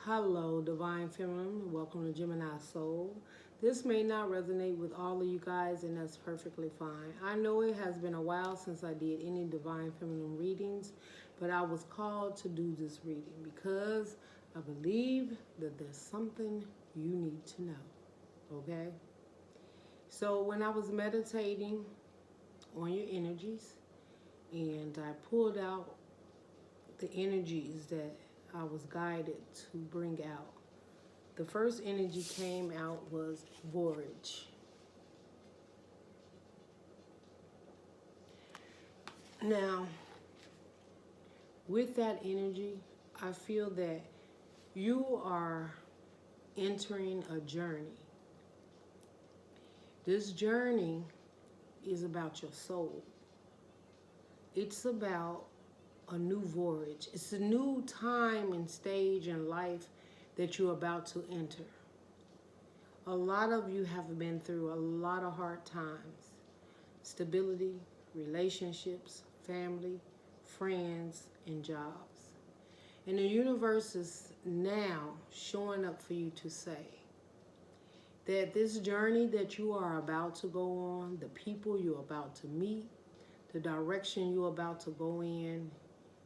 Hello, Divine Feminine. Welcome to Gemini Soul. This may not resonate with all of you guys, and that's perfectly fine. I know it has been a while since I did any Divine Feminine readings, but I was called to do this reading because I believe that there's something you need to know, okay? So when I was meditating on your energies, and I pulled out the energies that I was guided to bring out. The first energy came out was Vorage. Now, with that energy, I feel that you are entering a journey. This journey is about your soul. It's about a new voyage. It's a new time and stage in life that you're about to enter. A lot of you have been through a lot of hard times. Stability, relationships, family, friends, and jobs. And the universe is now showing up for you to say that this journey that you are about to go on, the people you're about to meet, the direction you're about to go in,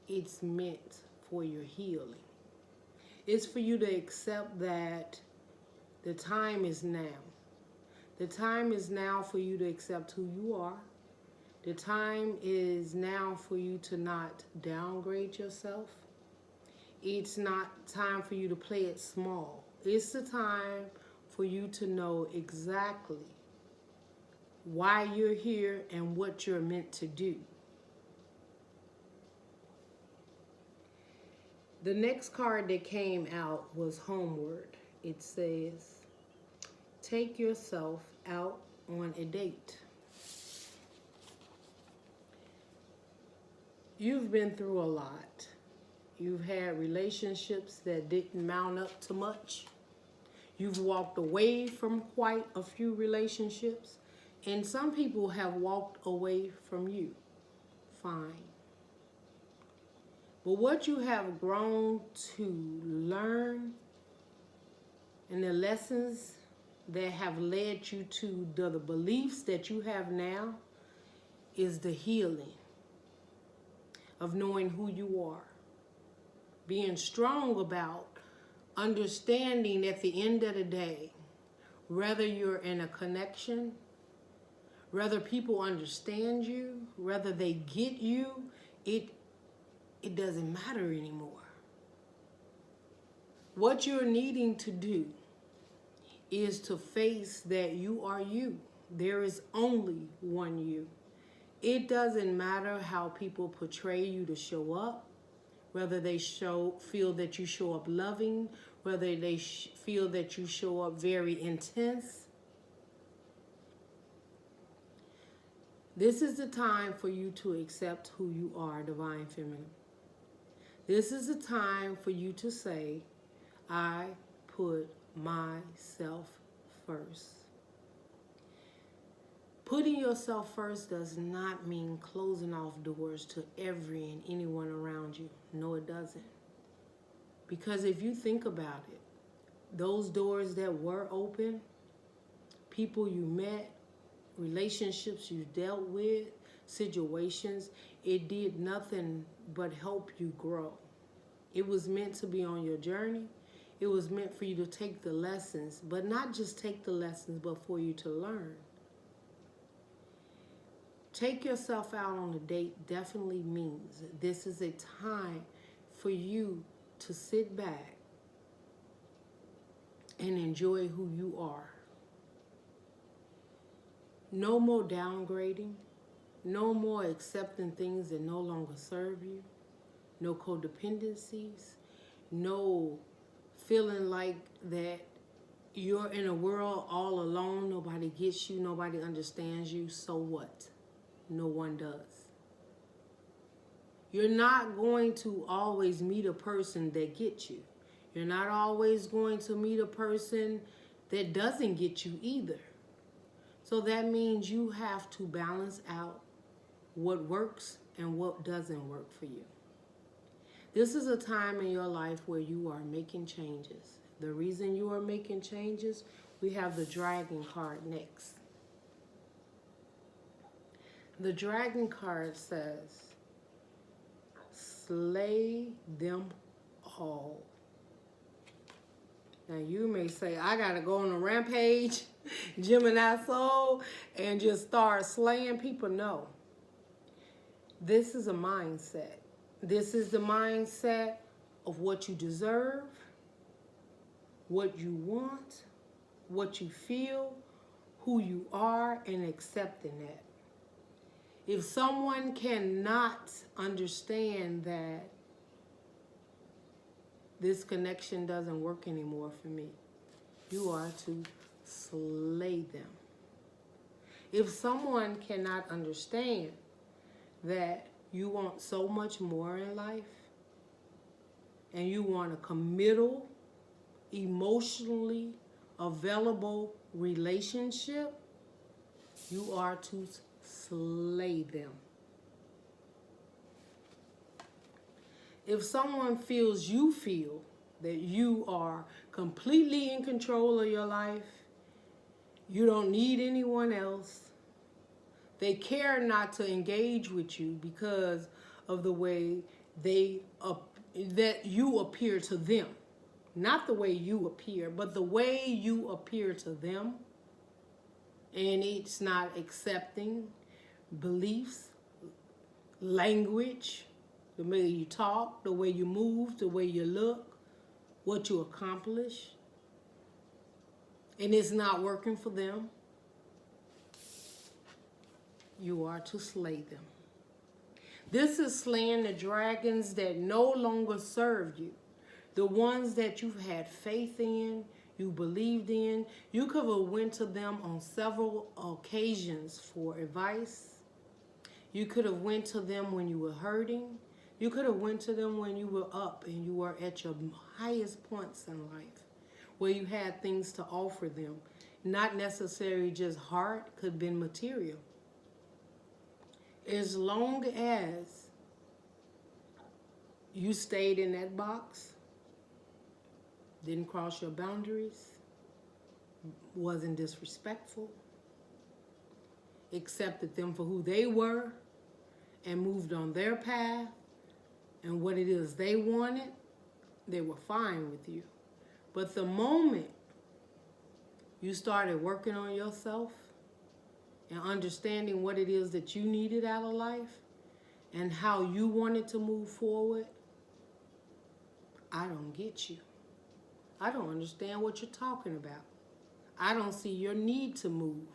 it's meant for your healing. It's for you to accept that the time is now. The time is now for you to accept who you are. The time is now for you to not downgrade yourself. It's not time for you to play it small. It's the time for you to know exactly why you're here and what you're meant to do. The next card that came out was Homeward. It says, take yourself out on a date. You've been through a lot. You've had relationships that didn't mount up to much. You've walked away from quite a few relationships. And some people have walked away from you. Fine. But what you have grown to learn and the lessons that have led you to the beliefs that you have now is the healing of knowing who you are. Being strong about understanding at the end of the day, whether you're in a connection, whether people understand you, whether they get you, it doesn't matter anymore. What you're needing to do is to face that you are you. There is only one you. It doesn't matter how people portray you to show up, whether they feel that you show up loving, whether they feel that you show up very intense. This is the time for you to accept who you are, Divine Feminine. This is the time for you to say, I put myself first. Putting yourself first does not mean closing off doors to every and anyone around you. No, it doesn't. Because if you think about it, those doors that were open, people you met, relationships you dealt with, situations, it did nothing but help you grow. It was meant to be on your journey. It was meant for you to take the lessons, but not just take the lessons, but for you to learn. Take yourself out on a date definitely means this is a time for you to sit back and enjoy who you are. No more downgrading. No more accepting things that no longer serve you. No codependencies. No feeling like that you're in a world all alone. Nobody gets you. Nobody understands you. So what? No one does. You're not going to always meet a person that gets you. You're not always going to meet a person that doesn't get you either. So that means you have to balance out what works and what doesn't work for you. This is a time in your life where you are making changes. The reason you are making changes, we have the Dragon card next. The Dragon card says, slay them all. Now you may say, I gotta go on a rampage, Gemini soul, and just start slaying people. No. This is a mindset. This is the mindset of what you deserve, what you want, what you feel, who you are, and accepting that. If someone cannot understand that this connection doesn't work anymore for me, you are to slay them. If someone cannot understand that you want so much more in life, and you want a committal, emotionally available relationship, you are to slay them. If someone feels you feel that you are completely in control of your life, you don't need anyone else, they care not to engage with you because of the way that you appear to them. Not the way you appear, but the way you appear to them. And it's not accepting beliefs, language, the way you talk, the way you move, the way you look, what you accomplish. And it's not working for them. You are to slay them. This is slaying the dragons that no longer serve you. The ones that you've had faith in, you believed in. You could have went to them on several occasions for advice. You could have went to them when you were hurting. You could have went to them when you were up and you were at your highest points in life, where you had things to offer them. Not necessarily just heart, could have been material. As long as you stayed in that box, didn't cross your boundaries, wasn't disrespectful, accepted them for who they were, and moved on their path and what it is they wanted, they were fine with you. But the moment you started working on yourself and understanding what it is that you needed out of life and how you wanted to move forward, I don't get you. I don't understand what you're talking about. I don't see your need to move.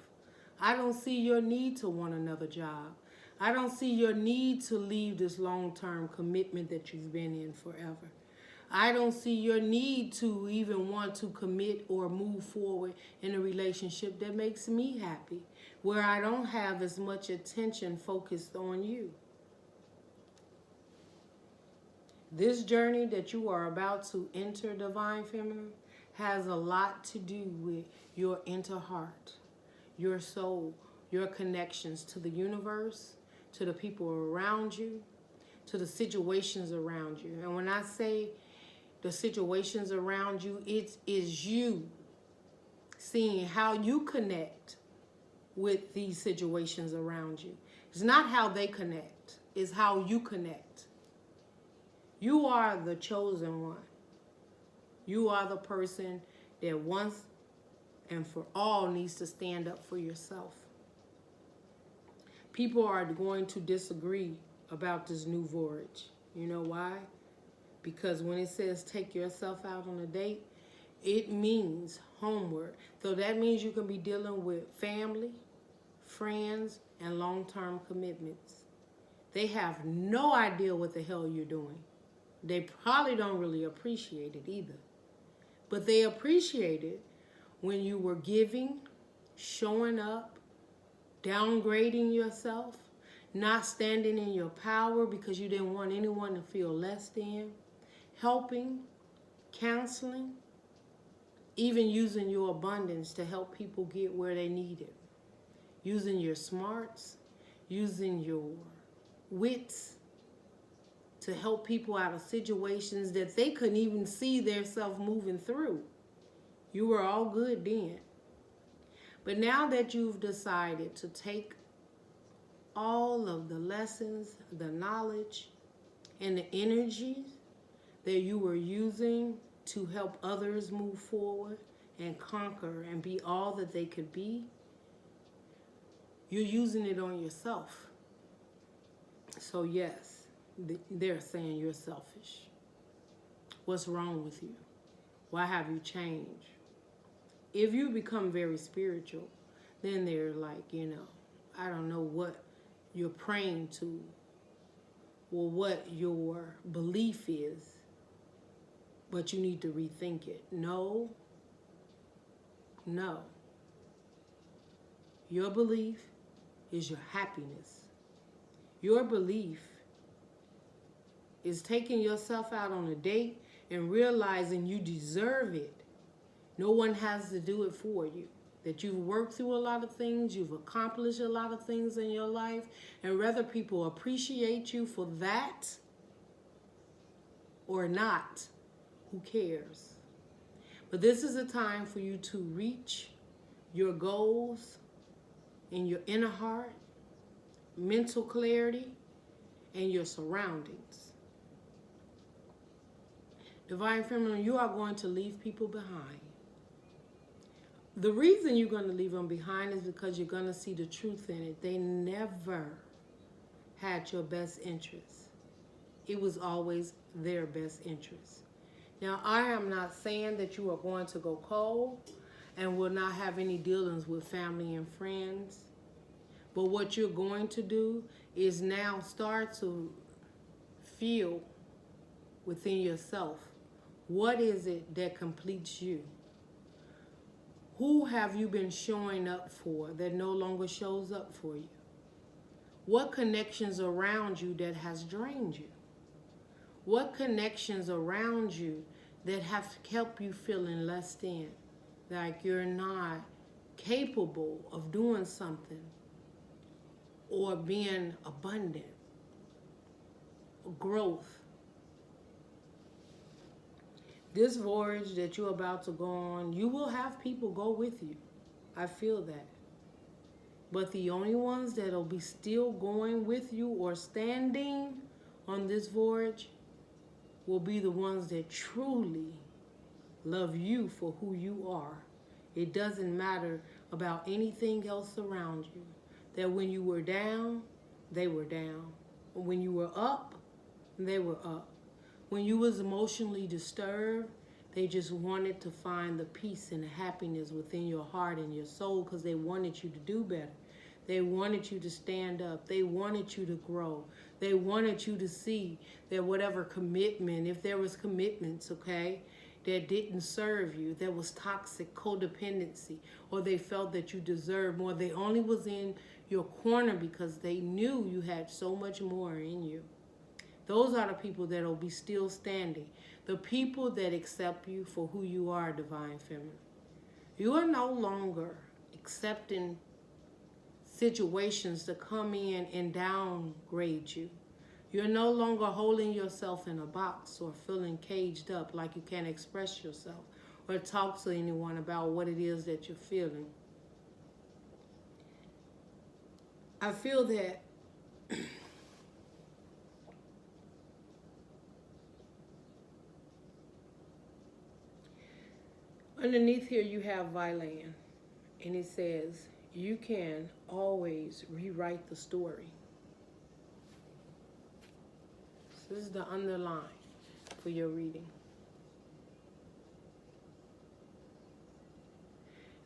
I don't see your need to want another job. I don't see your need to leave this long-term commitment that you've been in forever. I don't see your need to even want to commit or move forward in a relationship that makes me happy, where I don't have as much attention focused on you. This journey that you are about to enter, Divine Feminine, has a lot to do with your inner heart, your soul, your connections to the universe, to the people around you, to the situations around you. And when I say the situations around you, it is you seeing how you connect with these situations around you. It's not how they connect, it's how you connect. You are the chosen one. You are the person that once and for all needs to stand up for yourself. People are going to disagree about this new voyage. You know why? Because when it says take yourself out on a date, it means homeward. So that means you can be dealing with family, friends, and long-term commitments. They have no idea what the hell you're doing. They probably don't really appreciate it either. But they appreciate it when you were giving, showing up, downgrading yourself, not standing in your power because you didn't want anyone to feel less than, helping, counseling, even using your abundance to help people get where they need it. Using your smarts, using your wits to help people out of situations that they couldn't even see themselves moving through. You were all good then. But now that you've decided to take all of the lessons, the knowledge, and the energy that you were using to help others move forward and conquer and be all that they could be, you're using it on yourself. So yes, they're saying you're selfish. What's wrong with you? Why have you changed? If you become very spiritual, then they're like, I don't know what you're praying to or what your belief is, but you need to rethink it. No. Your belief is your happiness. Your belief is taking yourself out on a date and realizing you deserve it. No one has to do it for you. That you've worked through a lot of things, you've accomplished a lot of things in your life, and whether people appreciate you for that or not, who cares? But this is a time for you to reach your goals in your inner heart, mental clarity, and your surroundings. Divine Feminine, you are going to leave people behind. The reason you're going to leave them behind is because you're going to see the truth in it. They never had your best interests. It was always their best interests. Now, I am not saying that you are going to go cold and will not have any dealings with family and friends. But what you're going to do is now start to feel within yourself, what is it that completes you? Who have you been showing up for that no longer shows up for you? What connections around you that has drained you? What connections around you that have kept you feeling less than, like you're not capable of doing something or being abundant, growth? This voyage that you're about to go on, you will have people go with you. I feel that. But the only ones that'll be still going with you or standing on this voyage will be the ones that truly love you for who you are. It doesn't matter about anything else around you. That when you were down, they were down. When you were up, they were up. When you was emotionally disturbed, they just wanted to find the peace and the happiness within your heart and your soul because they wanted you to do better. They wanted you to stand up. They wanted you to grow. They wanted you to see that whatever commitment, if there was commitments, okay, that didn't serve you, that was toxic codependency, or they felt that you deserved more, they only was in your corner because they knew you had so much more in you. Those are the people that will be still standing. The people that accept you for who you are, Divine Feminine. You are no longer accepting situations to come in and downgrade you. You're no longer holding yourself in a box or feeling caged up like you can't express yourself or talk to anyone about what it is that you're feeling. I feel that underneath here you have Violin, and it says, you can always rewrite the story. So this is the underline for your reading.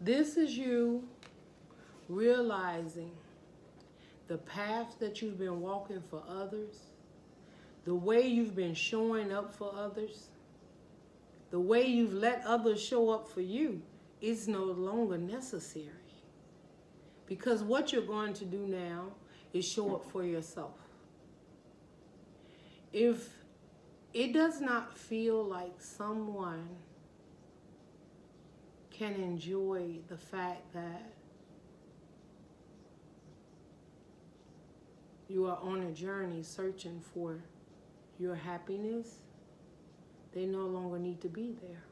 This is you realizing the path that you've been walking for others, the way you've been showing up for others, the way you've let others show up for you is no longer necessary. Because what you're going to do now is show up for yourself. If it does not feel like someone can enjoy the fact that you are on a journey searching for your happiness, they no longer need to be there.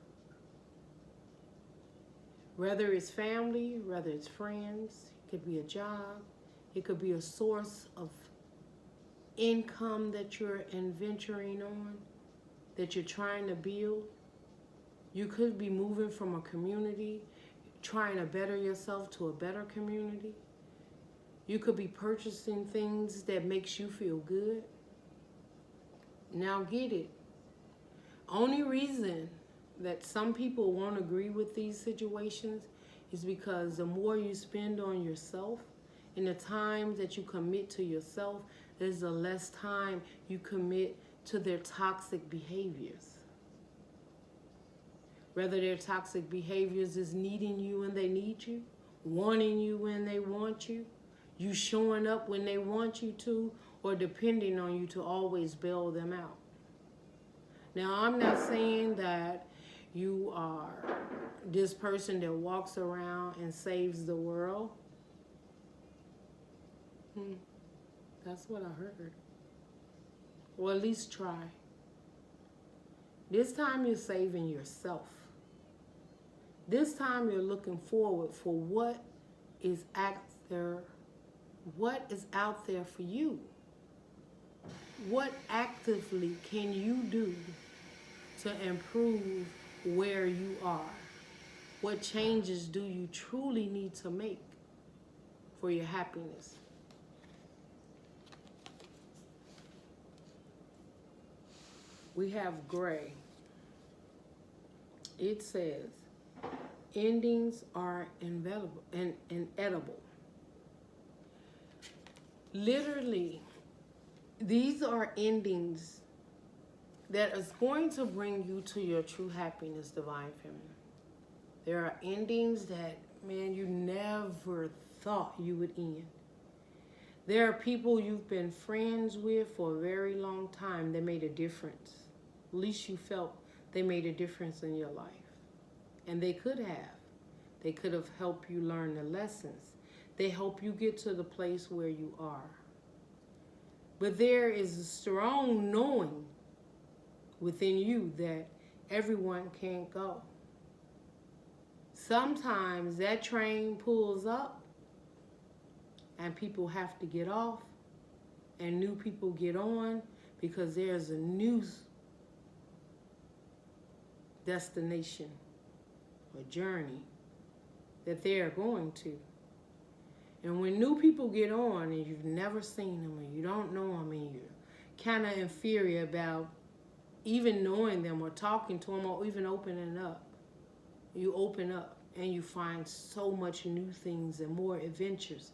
Whether it's family, whether it's friends, it could be a job, it could be a source of income that you're venturing on, that you're trying to build. You could be moving from a community, trying to better yourself to a better community. You could be purchasing things that makes you feel good. Now get it. Only reason that some people won't agree with these situations is because the more you spend on yourself and the time that you commit to yourself, there's the less time you commit to their toxic behaviors. Whether their toxic behaviors is needing you when they need you, wanting you when they want you, you showing up when they want you to, or depending on you to always bail them out. Now, I'm not saying that you are this person that walks around and saves the world. That's what I heard. Or at least try. This time you're saving yourself. This time you're looking forward for what is out there for you. What actively can you do to improve where you are? What changes do you truly need to make for your happiness? We have gray. It says, endings are inedible. Literally, these are endings that is going to bring you to your true happiness, Divine Feminine. There are endings that, man, you never thought you would end. There are people you've been friends with for a very long time that made a difference. At least you felt they made a difference in your life. And they could have. They could have helped you learn the lessons. They help you get to the place where you are. But there is a strong knowing within you that everyone can't go. Sometimes that train pulls up and people have to get off and new people get on because there's a new destination or journey that they are going to. And when new people get on and you've never seen them and you don't know them and you're kind of inferior about even knowing them or talking to them or even opening up, you open up and you find so much new things and more adventures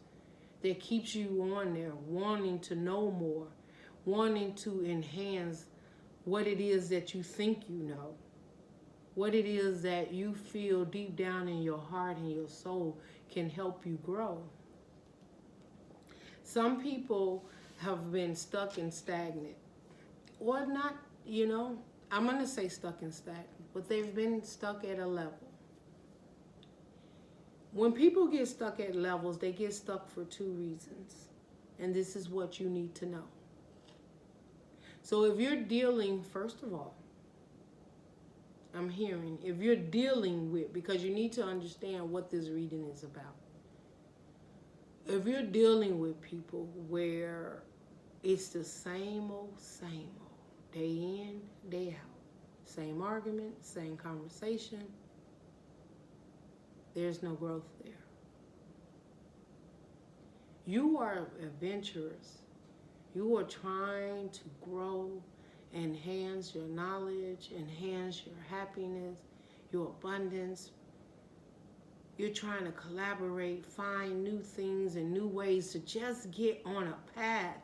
that keeps you on there wanting to know more, wanting to enhance what it is that you think you know, what it is that you feel deep down in your heart and your soul can help you grow. Some people have been stuck and stagnant, or not, I'm going to say stuck and stagnant, but they've been stuck at a level. When people get stuck at levels, they get stuck for two reasons, and this is what you need to know. So if you're dealing, first of all, I'm hearing, if you're dealing with, because you need to understand what this reading is about. If you're dealing with people where it's the same old, day in, day out, same argument, same conversation, there's no growth there. You are adventurous. You are trying to grow, enhance your knowledge, enhance your happiness, your abundance. You're trying to collaborate, find new things and new ways to just get on a path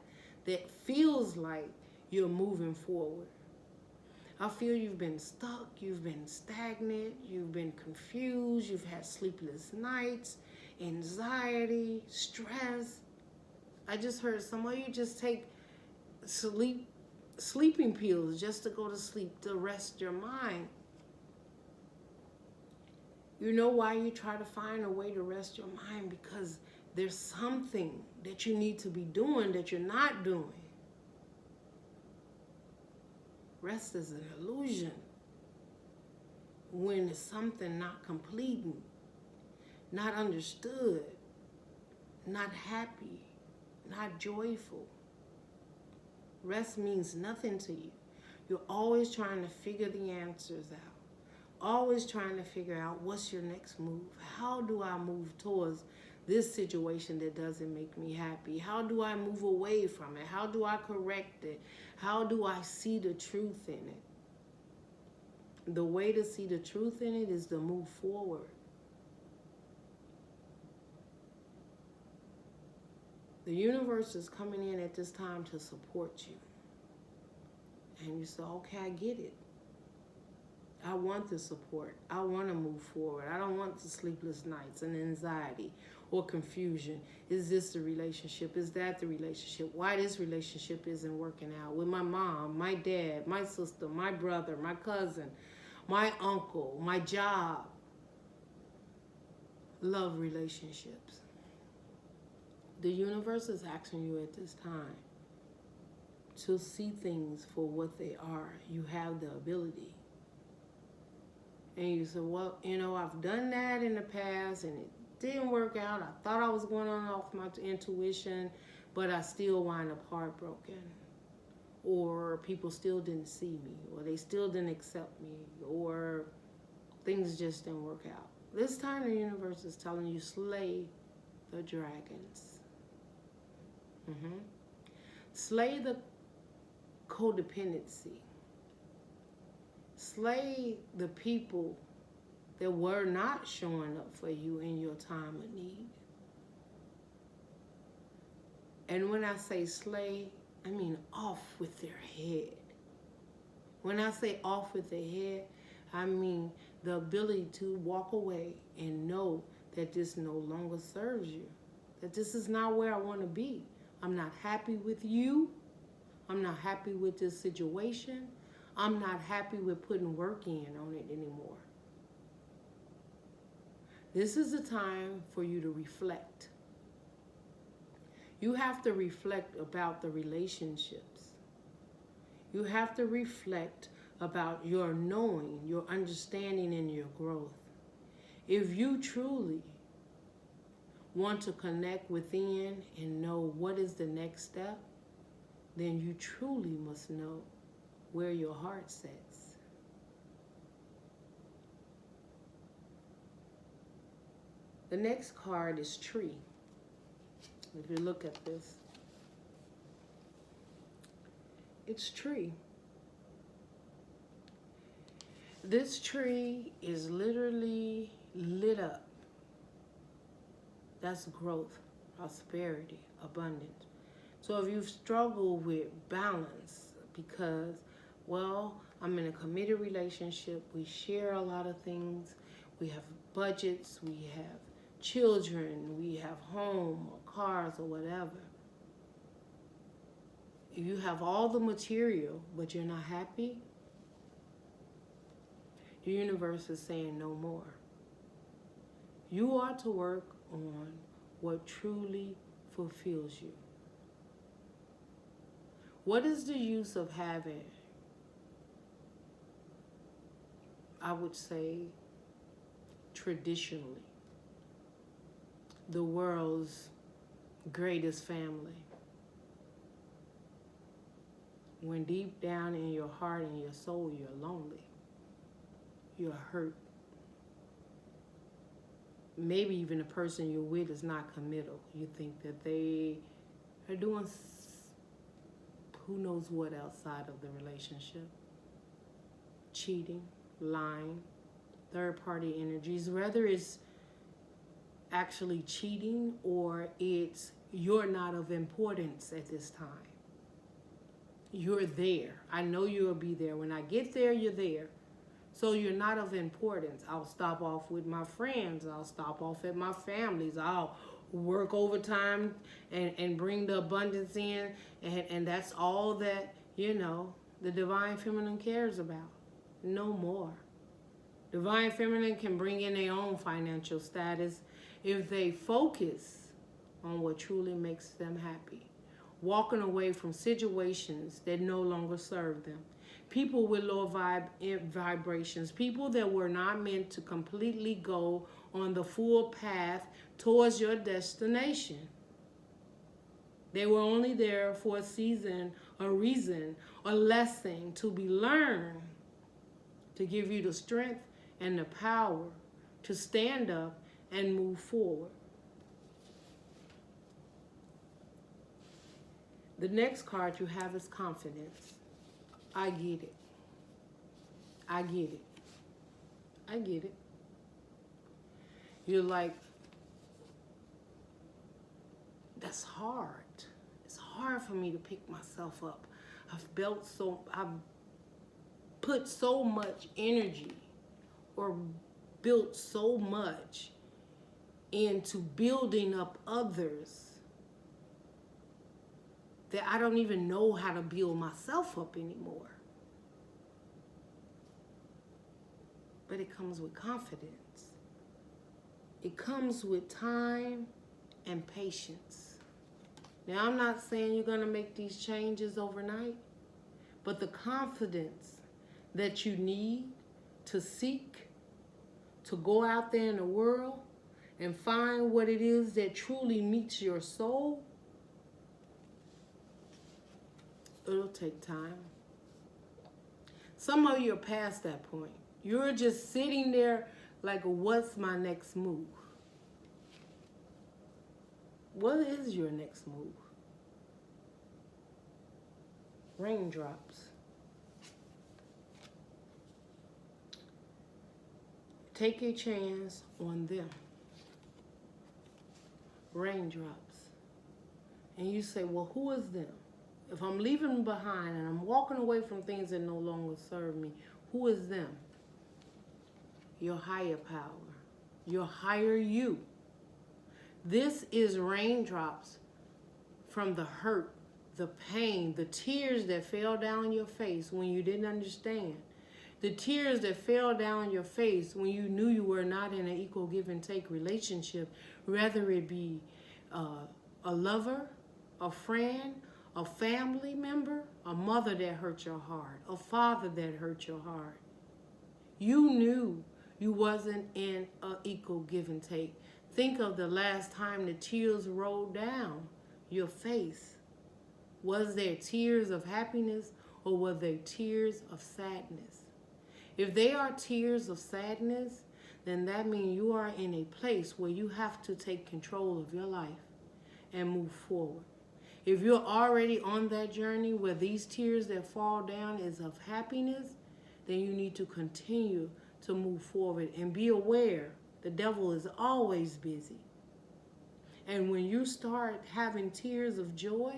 that feels like you're moving forward. I feel you've been stuck, you've been stagnant, you've been confused, you've had sleepless nights, anxiety, stress. I just heard some of you just take sleeping pills just to go to sleep, to rest your mind. You know why you try to find a way to rest your mind? Because there's something that you need to be doing that you're not doing. Rest is an illusion. When it's something not completing, not understood, not happy, not joyful. Rest means nothing to you. You're always trying to figure the answers out. Always trying to figure out what's your next move. How do I move towards this situation that doesn't make me happy? How do I move away from it? How do I correct it? How do I see the truth in it? The way to see the truth in it is to move forward. The universe is coming in at this time to support you. And you say, okay, I get it. I want the support. I want to move forward. I don't want the sleepless nights and anxiety or confusion. Is this the relationship? Is that the relationship? Why this relationship isn't working out? With my mom, my dad, my sister, my brother, my cousin, my uncle, my job. Love relationships. The universe is asking you at this time to see things for what they are. You have the ability. And you say, well, you know, I've done that in the past and it didn't work out. I thought I was going on off my intuition, but I still wind up heartbroken. Or people still didn't see me, or they still didn't accept me, or things just didn't work out. This time the universe is telling you, slay the dragons. Slay the codependency. Slay the people that were not showing up for you in your time of need. And when I say slay, I mean off with their head. When I say off with their head, I mean the ability to walk away and know that this no longer serves you. That this is not where I want to be. I'm not happy with you. I'm not happy with this situation. I'm not happy with putting work in on it anymore. This is the time for you to reflect. You have to reflect about the relationships. You have to reflect about your knowing, your understanding, and your growth. If you truly want to connect within and know what is the next step, then you truly must know where your heart sets. The next card is tree. If you look at this, it's tree. This tree is literally lit up. That's growth, prosperity, abundance. So if you've struggled with balance because, well, I'm in a committed relationship, we share a lot of things, we have budgets, we have children, we have home or cars or whatever. If you have all the material but you're not happy, the universe is saying no more. You are to work on what truly fulfills you. What is the use of having, I would say, traditionally, the world's greatest family, when deep down in your heart and your soul you're lonely, you're hurt? Maybe even the person you're with is not committal. You think that they are doing who knows what outside of the relationship. Cheating, lying, third-party energies. Whether it's actually cheating or it's you're not of importance at this time. You're there. I know you'll be there. When I get there, you're there. So you're not of importance. I'll stop off with my friends. I'll stop off at my family's. I'll work overtime and bring the abundance in. And that's all that, you know, the Divine Feminine cares about. No more. Divine Feminine can bring in their own financial status if they focus on what truly makes them happy. Walking away from situations that no longer serve them. people with low vibrations, people that were not meant to completely go on the full path towards your destination. They were only there for a season, a reason, a lesson to be learned, to give you the strength and the power to stand up and move forward. The next card you have is confidence. I get it. I get it. I get it. You're like, that's hard. It's hard for me to pick myself up. I've put so much energy or built so much into building up others that I don't even know how to build myself up anymore. But it comes with confidence. It comes with time and patience. Now, I'm not saying you're going to make these changes overnight, but the confidence that you need to seek, to go out there in the world and find what it is that truly meets your soul, it'll take time. Some of you are past that point. You're just sitting there like, what's my next move? What is your next move? Raindrops. Take a chance on them. Raindrops. And you say, well, who is them? If I'm leaving them behind and I'm walking away from things that no longer serve me, who is them? Your higher power. Your higher you. This is raindrops from the hurt, the pain, the tears that fell down your face when you didn't understand. The tears that fell down your face when you knew you were not in an equal give and take relationship, whether it be a lover, a friend, a family member, a mother that hurt your heart, a father that hurt your heart. You knew you wasn't in an equal give and take. Think of the last time the tears rolled down your face. Was there tears of happiness or were there tears of sadness? If they are tears of sadness, then that means you are in a place where you have to take control of your life and move forward. If you're already on that journey where these tears that fall down is of happiness, then you need to continue to move forward and be aware the devil is always busy. And when you start having tears of joy,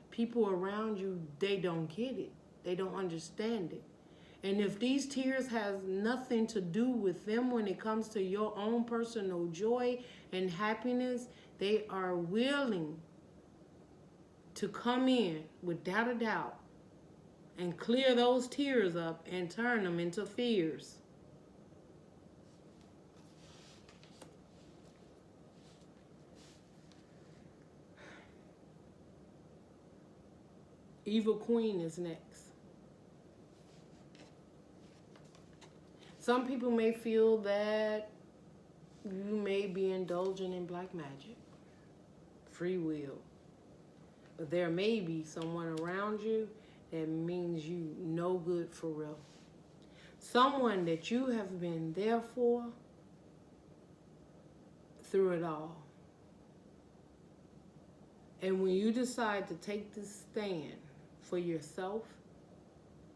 people around you, they don't get it. They don't understand it. And if these tears has nothing to do with them when it comes to your own personal joy and happiness, they are willing to come in without a doubt and clear those tears up and turn them into fears. Evil Queen is next. Some people may feel that you may be indulging in black magic, free will. But there may be someone around you that means you no good for real. Someone that you have been there for through it all. And when you decide to take this stand for yourself,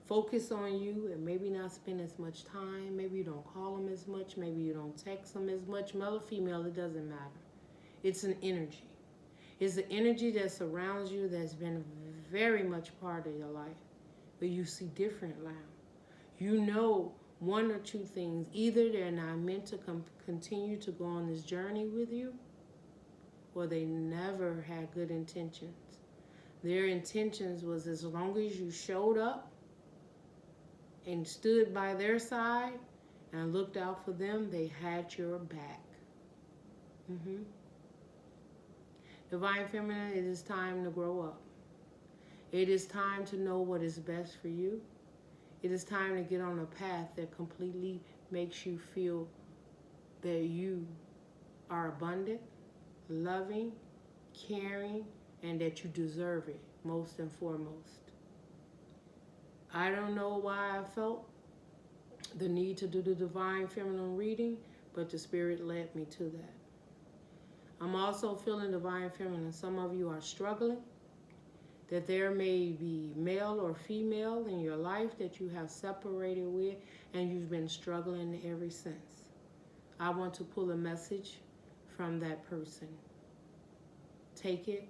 focus on you and maybe not spend as much time. Maybe you don't call them as much. Maybe you don't text them as much. Male or female, it doesn't matter. It's an energy. It's an energy that surrounds you that's been very much part of your life. But you see different now. You know one or two things. Either they're not meant to continue to go on this journey with you, or they never had good intentions. Their intentions was as long as you showed up and stood by their side and looked out for them, they had your back. Divine Feminine, it is time to grow up. It is time to know what is best for you. It is time to get on a path that completely makes you feel that you are abundant, loving, caring, and that you deserve it, most and foremost. I don't know why I felt the need to do the Divine Feminine reading, but the Spirit led me to that. I'm also feeling Divine Feminine. Some of you are struggling, that there may be male or female in your life that you have separated with and you've been struggling ever since. I want to pull a message from that person. Take it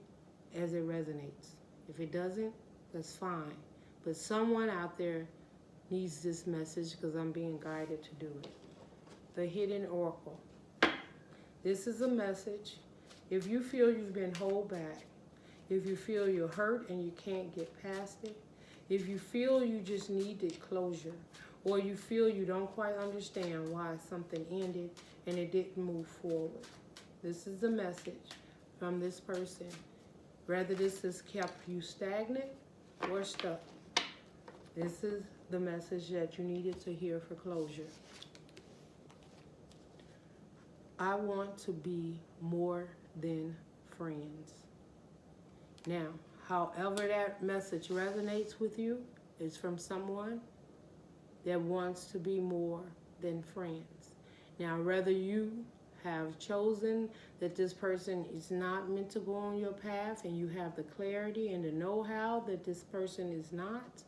as it resonates. If it doesn't, that's fine. But someone out there needs this message because I'm being guided to do it. The Hidden Oracle. This is a message. If you feel you've been held back, if you feel you're hurt and you can't get past it, if you feel you just needed closure, or you feel you don't quite understand why something ended and it didn't move forward, this is the message from this person. Whether this has kept you stagnant or stuck, this is the message that you needed to hear for closure. I want to be more than friends. Now, however that message resonates with you, is from someone that wants to be more than friends. Now, whether you have chosen that this person is not meant to go on your path and you have the clarity and the know-how that this person is not,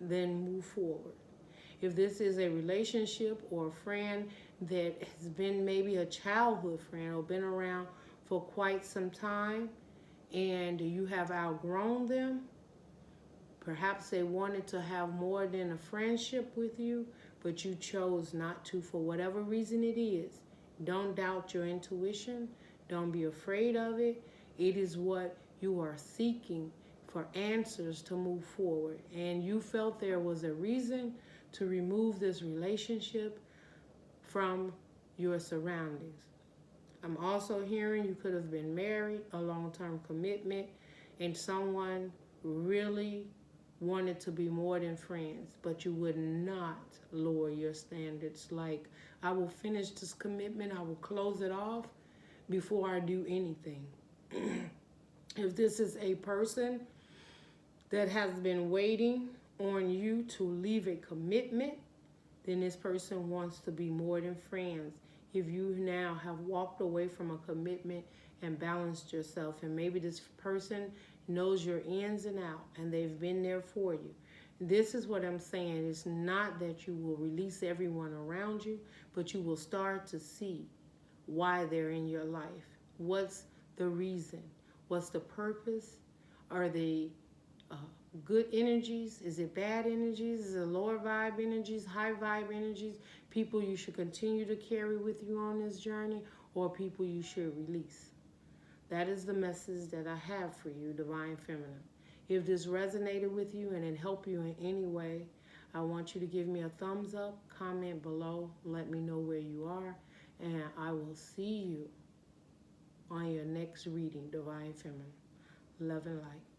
then move forward. If this is a relationship or a friend that has been maybe a childhood friend or been around for quite some time and you have outgrown them, perhaps they wanted to have more than a friendship with you, but you chose not to for whatever reason it is. Don't doubt your intuition. Don't be afraid of it. It is what you are seeking for answers to move forward. And you felt there was a reason to remove this relationship from your surroundings. I'm also hearing you could have been married, a long-term commitment, and someone really wanted to be more than friends, but you would not lower your standards. Like, I will finish this commitment, I will close it off before I do anything. If this is a person that has been waiting on you to leave a commitment, then this person wants to be more than friends. If you now have walked away from a commitment and balanced yourself, and maybe this person knows your ins and out and they've been there for you. This is what I'm saying. It's not that you will release everyone around you, but you will start to see why they're in your life. What's the reason? What's the purpose? Are they good energies? Is it bad energies? Is it lower vibe energies, high vibe energies? People you should continue to carry with you on this journey, or people you should release? That is the message that I have for you, Divine Feminine. If this resonated with you and it helped you in any way, I want you to give me a thumbs up, comment below, let me know where you are, and I will see you on your next reading, Divine Feminine. Love and light.